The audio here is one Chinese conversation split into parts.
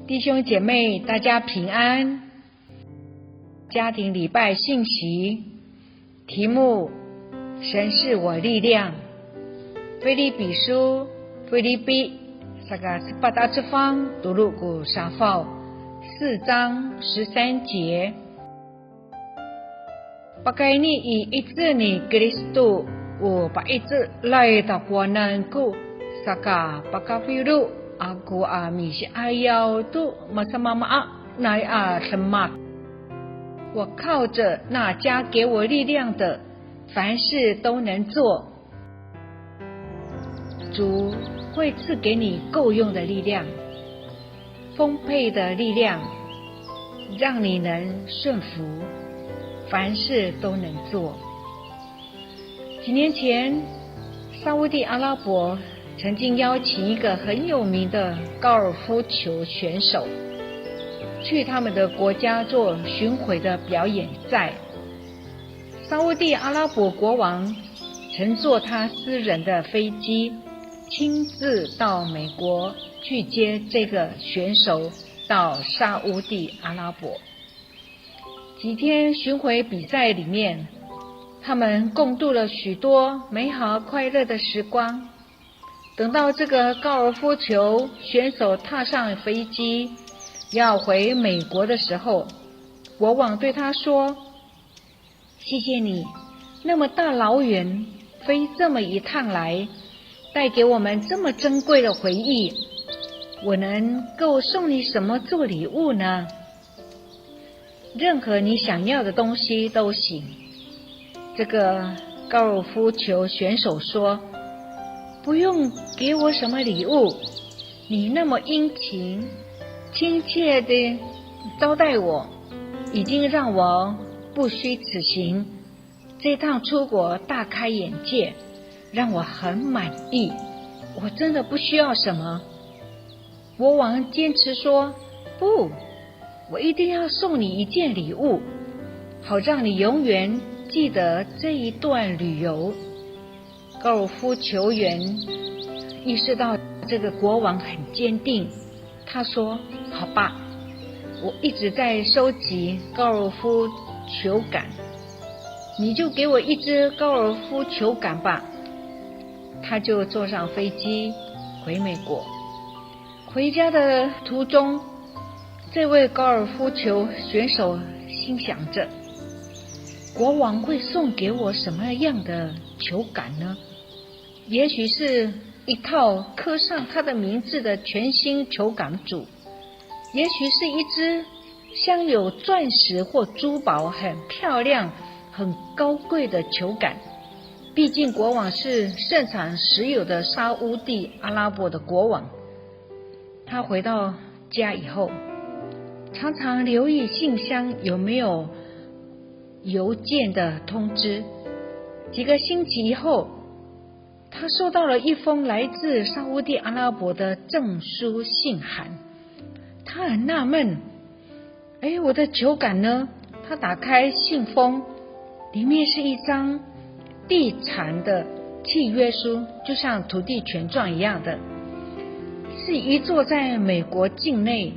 弟兄姐妹，大家平安。家庭礼拜信息题目：神是我力量。腓立比书腓立比18大之方读录古沙法4章13节。Pakaini i itu ni Kristo o pa itu lai tapuananku saka pakafiru aku amisi ayau tu masama nai semak。我靠着那加给我力量的，凡事都能做。主会赐给你够用的力量，丰沛的力量，让你能顺服，凡事都能做。几年前，沙烏地阿拉伯曾经邀请一个很有名的高尔夫球选手去他们的国家做巡回的表演赛。沙烏地阿拉伯国王乘坐他私人的飞机，亲自到美国去接这个选手到沙烏地阿拉伯。几天巡回比赛里面，他们共度了许多美好快乐的时光。等到这个高尔夫球选手踏上飞机要回美国的时候，国王对他说：谢谢你那么大老远飞这么一趟来，带给我们这么珍贵的回忆，我能够送你什么做礼物呢？任何你想要的东西都行。这个高尔夫球选手说：不用给我什么礼物，你那么殷勤亲切地招待我，已经让我不虚此行。这趟出国大开眼界，让我很满意，我真的不需要什么。国王坚持说：不，我一定要送你一件礼物，好让你永远记得这一段旅游。高尔夫球员意识到这个国王很坚定，他说：好吧，我一直在收集高尔夫球杆，你就给我一支高尔夫球杆吧。他就坐上飞机回美国。回家的途中，这位高尔夫球选手心想着：国王会送给我什么样的球杆呢？也许是一套刻上他的名字的全新球杆组，也许是一支镶有钻石或珠宝很漂亮很高贵的球杆。毕竟国王是盛产石油的沙烏地阿拉伯的国王。他回到家以后，常常留意信箱有没有邮件的通知。几个星期以后，他收到了一封来自沙烏地阿拉伯的证书信函。他很纳闷，我的球杆呢？他打开信封，里面是一张地产的契约书，就像土地权状一样的，是一座在美国境内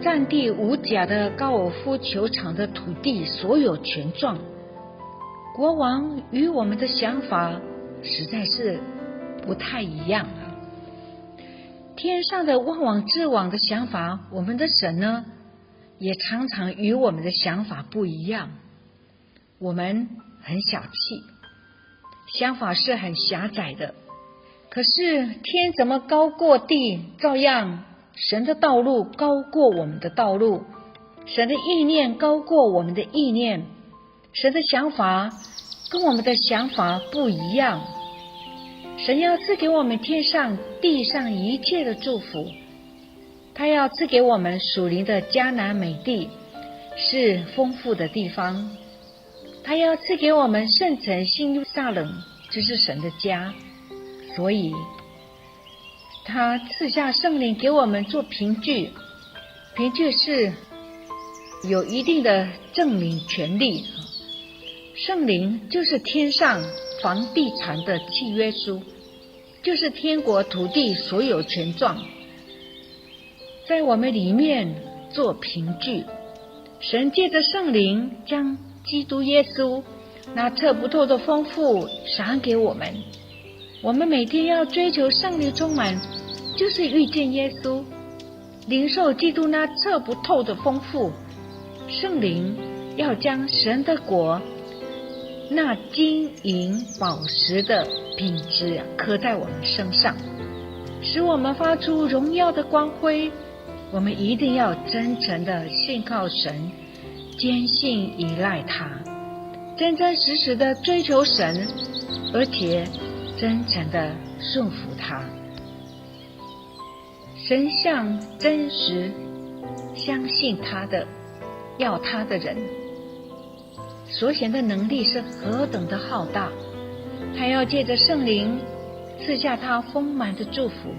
占地无甲的高尔夫球场的土地所有权状。国王与我们的想法实在是不太一样啊。天上的万王之王的想法，我们的神呢，也常常与我们的想法不一样。我们很小气，想法是很狭窄的，可是天怎么高过地，照样神的道路高过我们的道路，神的意念高过我们的意念，神的想法跟我们的想法不一样。神要赐给我们天上地上一切的祝福，他要赐给我们属灵的迦南美地，是丰富的地方。他要赐给我们圣城新耶路撒冷，这是神的家。所以他赐下圣灵给我们做凭据，凭据是有一定的证明权利。圣灵就是天上房地产的契约书，就是天国土地所有权状。在我们里面做凭据。神借着圣灵将基督耶稣那测不透的丰富赏给我们。我们每天要追求圣灵充满，就是遇见耶稣，领受基督那测不透的丰富。圣灵要将神的国那金银宝石的品质刻在我们身上，使我们发出荣耀的光辉。我们一定要真诚的信靠神，坚信依赖他，真真实实的追求神，而且真诚的顺服他。神向真实相信他的要他的人所显的能力是何等的浩大。他要借着圣灵赐下他丰满的祝福。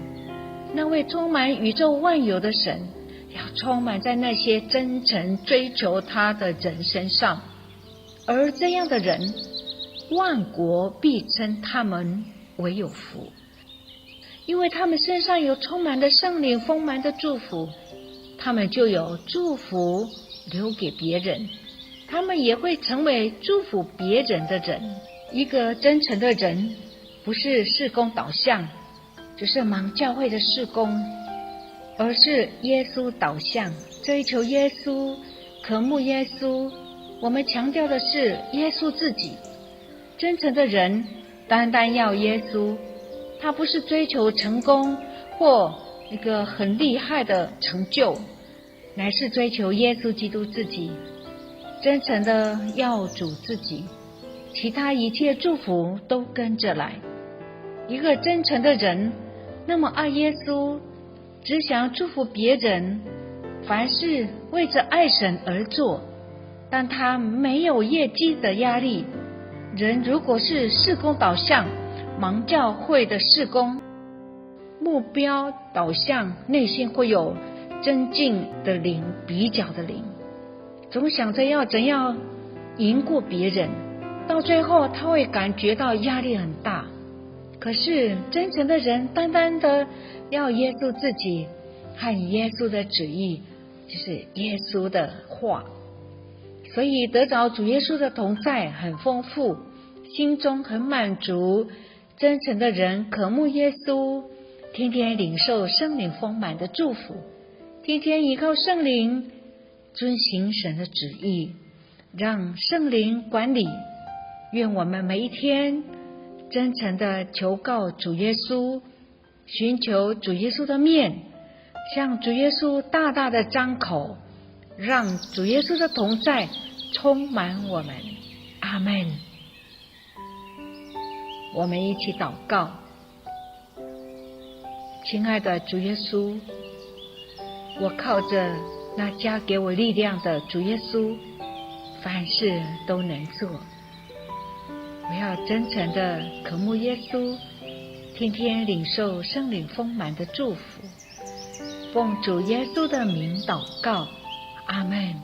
那位充满宇宙万有的神要充满在那些真诚追求他的人身上，而这样的人，万国必称他们为有福，因为他们身上有充满的圣灵丰满的祝福，他们就有祝福留给别人，他们也会成为祝福别人的人。一个真诚的人不是事工导向，只是忙教会的事工，而是耶稣导向，追求耶稣，渴慕耶稣。我们强调的是耶稣自己。真诚的人单单要耶稣，他不是追求成功或一个很厉害的成就，乃是追求耶稣基督自己。真诚的要主自己，其他一切祝福都跟着来。一个真诚的人那么爱耶稣，只想祝福别人，凡事为着爱神而做，但他没有业绩的压力。人如果是事工导向，忙教会的事工，目标导向，内心会有增进的灵，比较的灵，总想着要怎样赢过别人，到最后他会感觉到压力很大。可是真诚的人单单的要耶稣自己和耶稣的旨意，就是耶稣的话，所以得着主耶稣的同在很丰富，心中很满足。真诚的人渴慕耶稣，天天领受圣灵丰满的祝福，天天依靠圣灵，遵行神的旨意，让圣灵管理。愿我们每一天真诚的求告主耶稣，寻求主耶稣的面，向主耶稣大大的张口，让主耶稣的同在充满我们。阿们。我们一起祷告。亲爱的主耶稣，我靠着那加给我力量的主耶稣，凡事都能做。我要真诚的渴慕耶稣，天天领受圣灵丰满的祝福。奉主耶稣的名祷告，阿们。